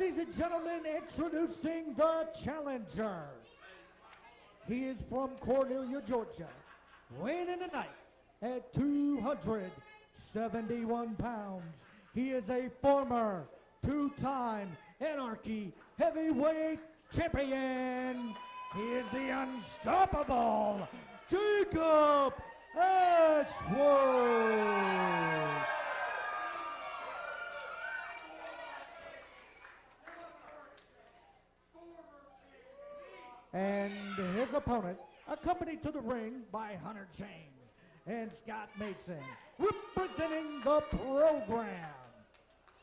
Ladies and gentlemen, introducing the challenger. He is from Cornelia, Georgia, weighing in tonight at 271 pounds. He is a former two-time Anarchy Heavyweight Champion. He is the unstoppable Jacob Ashworth. And his opponent, accompanied to the ring by Hunter James and Scott Mason, representing the program.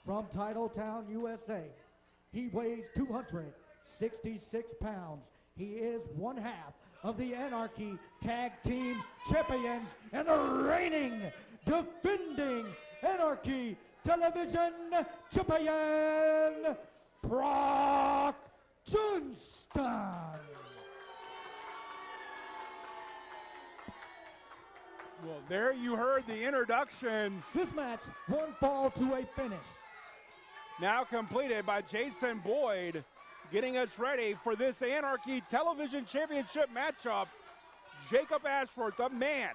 From Titletown, USA, he weighs 266 pounds. He is one half of the Anarchy Tag Team Champions and the reigning, defending Anarchy Television Champion, Proc Johnston. Well, there you heard the introductions. This match won't fall to a finish. Now completed by Jason Boyd, getting us ready for this Anarchy Television Championship matchup. Jacob Ashworth, a man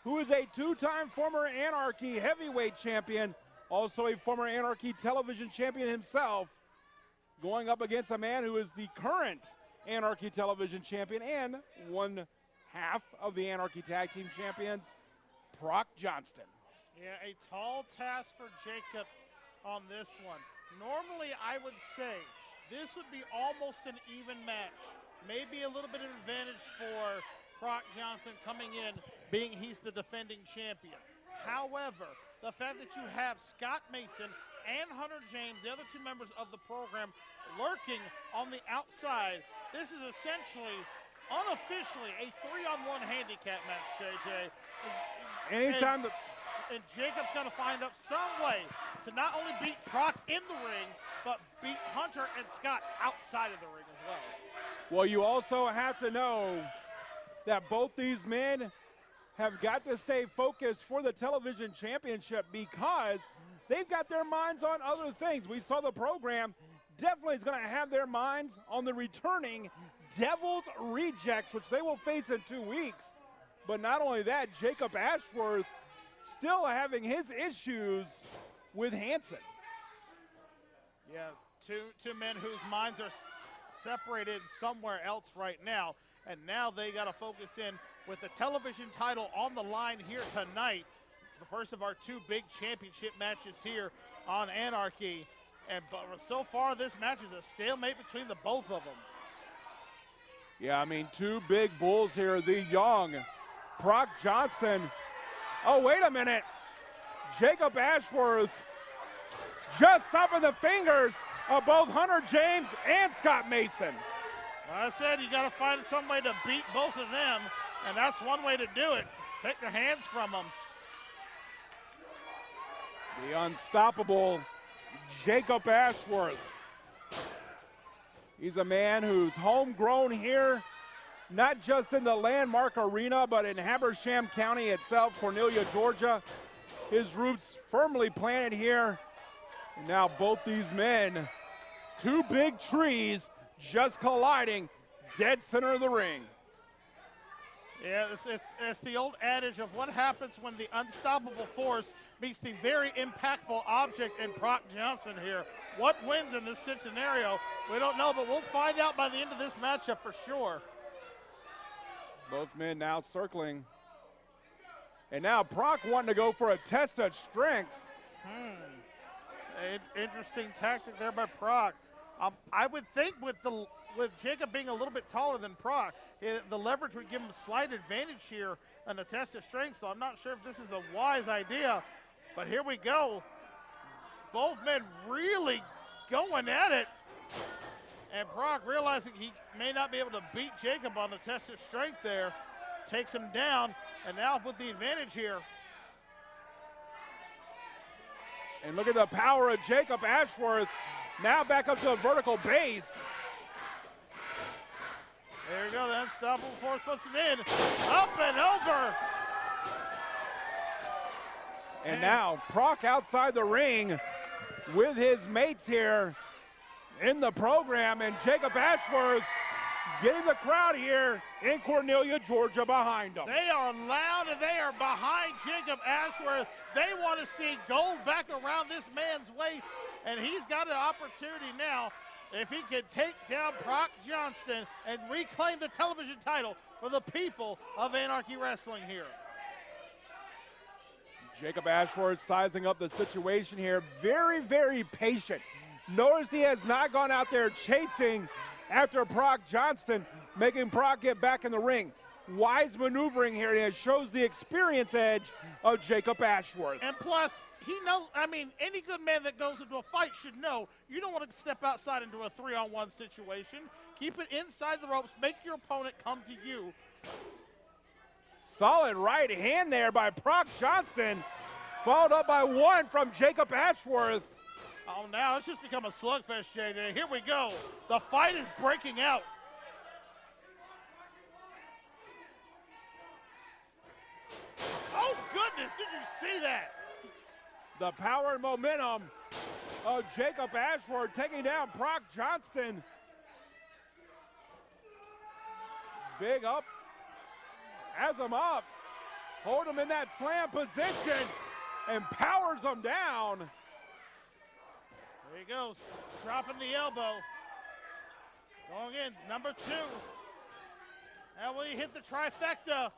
who is a two-time former Anarchy Heavyweight Champion, also a former Anarchy Television Champion himself, going up against a man who is the current Anarchy Television Champion and one half of the Anarchy Tag Team Champions, Proc Johnston. Yeah, a tall task for Jacob on this one. Normally, I would say this would be almost an even match. Maybe a little bit of advantage for Proc Johnston coming in, being he's the defending champion. However, the fact that you have Scott Mason and Hunter James, the other two members of the program, lurking on the outside, this is essentially, unofficially, a 3-on-1 handicap match, JJ. Anytime and Jacob's got to find up some way to not only beat Proc in the ring, but beat Hunter and Scott outside of the ring as well. Well, you also have to know that both these men have got to stay focused for the television championship because they've got their minds on other things. We saw the program definitely is going to have their minds on the returning Devil's Rejects, which they will face in 2 weeks. But not only that, Jacob Ashworth still having his issues with Hanson. Yeah, two men whose minds are separated somewhere else right now, and now they got to focus in with the television title on the line here tonight. It's the first of our two big championship matches here on Anarchy, and so far this match is a stalemate between the both of them. Yeah, I mean, two big bulls here, the young Proc Johnston. Oh, wait a minute. Jacob Ashworth just stopping the fingers of both Hunter James and Scott Mason. I said you got to find some way to beat both of them, and that's one way to do it. Take their hands from them. The unstoppable Jacob Ashworth. He's a man who's homegrown here, not just in the landmark arena, but in Habersham County itself, Cornelia, Georgia. His roots firmly planted here. And now both these men, two big trees just colliding dead center of the ring. Yeah, it's the old adage of what happens when the unstoppable force meets the very impactful object in Proc Johnston here. What wins in this scenario, we don't know, but we'll find out by the end of this matchup for sure. Both men now circling. And now Proc wanting to go for a test of strength. Interesting tactic there by Proc. I would think with Jacob being a little bit taller than Proc, the leverage would give him a slight advantage here on the test of strength, so I'm not sure if this is a wise idea, but here we go. Both men really going at it, and Proc realizing he may not be able to beat Jacob on the test of strength there, takes him down, and now with the advantage here. And look at the power of Jacob Ashworth, now back up to a vertical base. There you go, the unstoppable force puts him in, up and over. And now Proc outside the ring with his mates here. in the program, and Jacob Ashworth getting the crowd here in Cornelia, Georgia behind him. They are loud and they are behind Jacob Ashworth. They want to see gold back around this man's waist, and he's got an opportunity now if he can take down Proc Johnston and reclaim the television title for the people of Anarchy Wrestling here. Jacob Ashworth sizing up the situation here. Very, very patient. Notice he has not gone out there chasing after Proc Johnston, making Proc get back in the ring. Wise maneuvering here, and it shows the experience edge of Jacob Ashworth. And plus, he knows, I mean, any good man that goes into a fight should know you don't want to step outside into a 3-on-1 situation. Keep it inside the ropes. Make your opponent come to you. Solid right hand there by Proc Johnston, followed up by one from Jacob Ashworth. Oh, now it's just become a slugfest, JJ. Here we go. The fight is breaking out. Oh, goodness, did you see that? The power and momentum of Jacob Ashworth taking down Proc Johnston. Big up, has him up, hold him in that slam position, and powers him down. There he goes, dropping the elbow. Going in, number 2. And will he hit the trifecta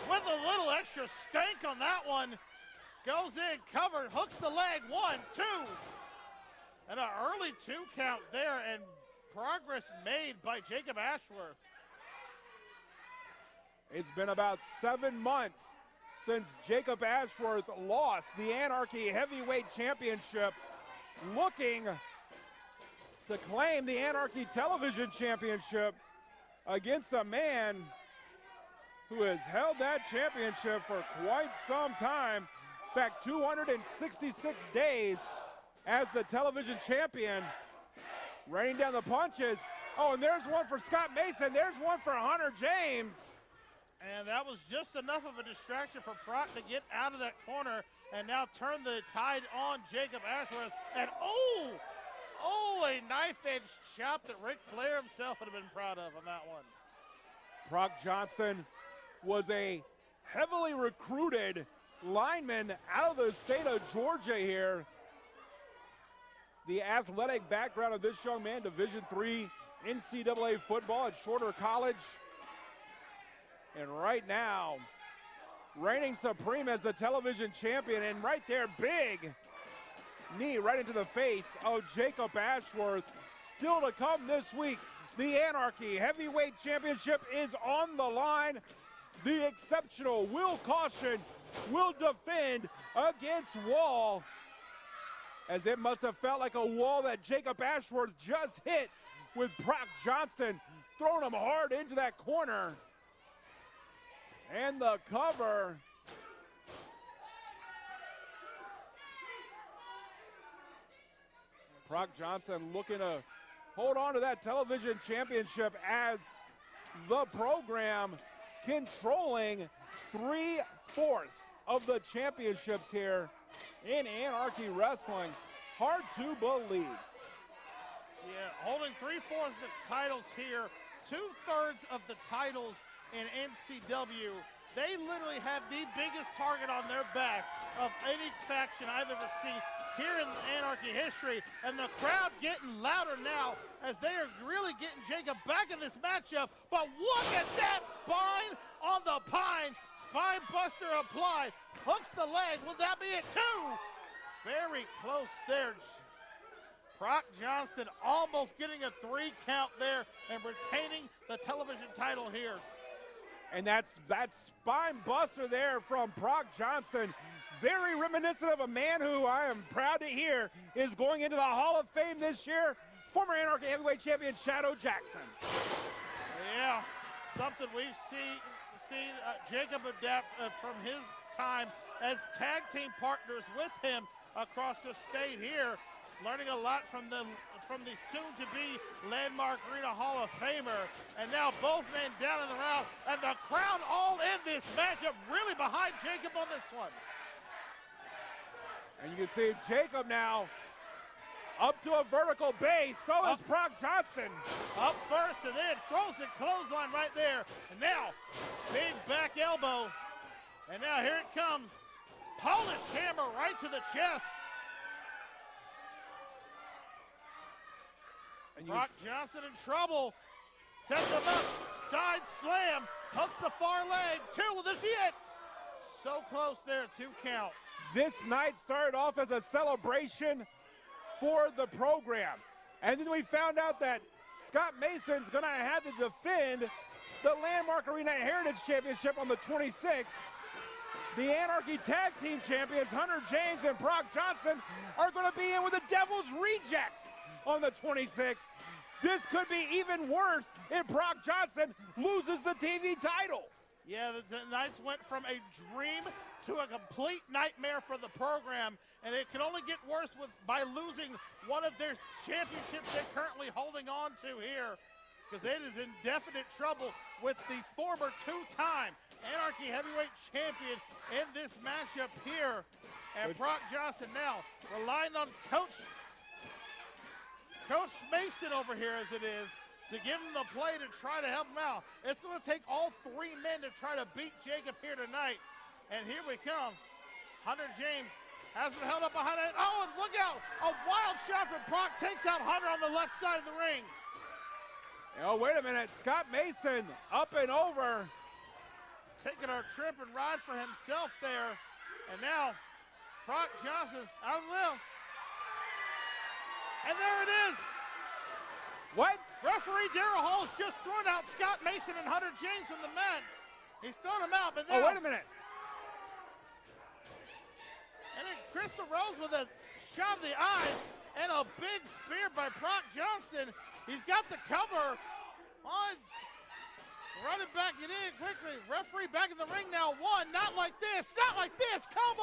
with a little extra stank on that one? Goes in, covered, hooks the leg, 1, 2. And an early 2 count there, and progress made by Jacob Ashworth. It's been about 7 months since Jacob Ashworth lost the Anarchy Heavyweight Championship, looking to claim the Anarchy Television Championship against a man who has held that championship for quite some time. In fact, 266 days as the television champion, raining down the punches. Oh, and there's one for Scott Mason. There's one for Hunter James. And that was just enough of a distraction for Proc to get out of that corner and now turn the tide on Jacob Ashworth. And a knife-edge chop that Ric Flair himself would have been proud of on that one. Proc Johnston was a heavily recruited lineman out of the state of Georgia here. The athletic background of this young man, Division III NCAA football at Shorter College. And right now, reigning supreme as the television champion, and right there, big knee right into the face of Jacob Ashworth. Still to come this week, the Anarchy Heavyweight Championship is on the line. The exceptional Will Caution will defend against Wall, as it must have felt like a wall that Jacob Ashworth just hit with Proc Johnston throwing him hard into that corner. And the cover. Proc Johnston looking to hold on to that television championship as the program controlling 3/4 of the championships here in Anarchy Wrestling. Hard to believe. Yeah, holding 3/4 of the titles here, 2/3 of the titles in NCW. They literally have the biggest target on their back of any faction I've ever seen here in Anarchy history. And the crowd getting louder now as they are really getting Jacob back in this matchup. But look at that spine on the pine. Spine buster applied. Hooks the leg. Will that be it too? Very close there. Proc Johnston almost getting a 3 count there and retaining the television title here. And that spine buster there from Proc Johnston, very reminiscent of a man who I am proud to hear is going into the Hall of Fame this year, former Anarchy Heavyweight Champion Shadow Jackson. Yeah, something we've seen Jacob adapt from his time as tag team partners with him across the state here, learning a lot from the soon-to-be Landmark Arena Hall of Famer. And now both men down in the round, and the crowd all in this matchup, really behind Jacob on this one. And you can see Jacob now Up to a vertical base. So is Proc Johnston. Up first and then throws the clothesline right there. And now, big back elbow. And now here it comes. Polish hammer right to the chest. And Proc Johnston in trouble. Sets him up. Side slam. Hooks the far leg. 2. Will this be it? So close there. 2 count. This night started off as a celebration for the program. And then we found out that Scott Mason's going to have to defend the Landmark Arena Heritage Championship on the 26th. The Anarchy Tag Team Champions, Hunter James and Proc Johnston, are going to be in with the Devil's Rejects on the 26th. This could be even worse if Proc Johnston loses the TV title. Yeah, the Knights went from a dream to a complete nightmare for the program, and it can only get worse by losing one of their championships they're currently holding on to here, because it is in definite trouble with the former 2-time Anarchy Heavyweight Champion in this matchup here. And Proc Johnston now relying on Coach Mason over here as it is to give him the play to try to help him out. It's going to take all 3 men to try to beat Jacob here tonight. And here we come. Hunter James has him held up behind it. Oh, and look out. A wild shot from Proc takes out Hunter on the left side of the ring. Oh, wait a minute. Scott Mason up and over. Taking our trip and ride for himself there. And now, Proc Johnston out of the middle. And there it is. What? Referee Darrell Hall's just thrown out Scott Mason and Hunter James from the mat. He's thrown them out, but now. Oh, wait a minute. And then Crystal Rose with a shot of the eye and a big spear by Proc Johnston. He's got the cover. On. Running back it in quickly. Referee back in the ring now. 1, not like this, not like this. Come on.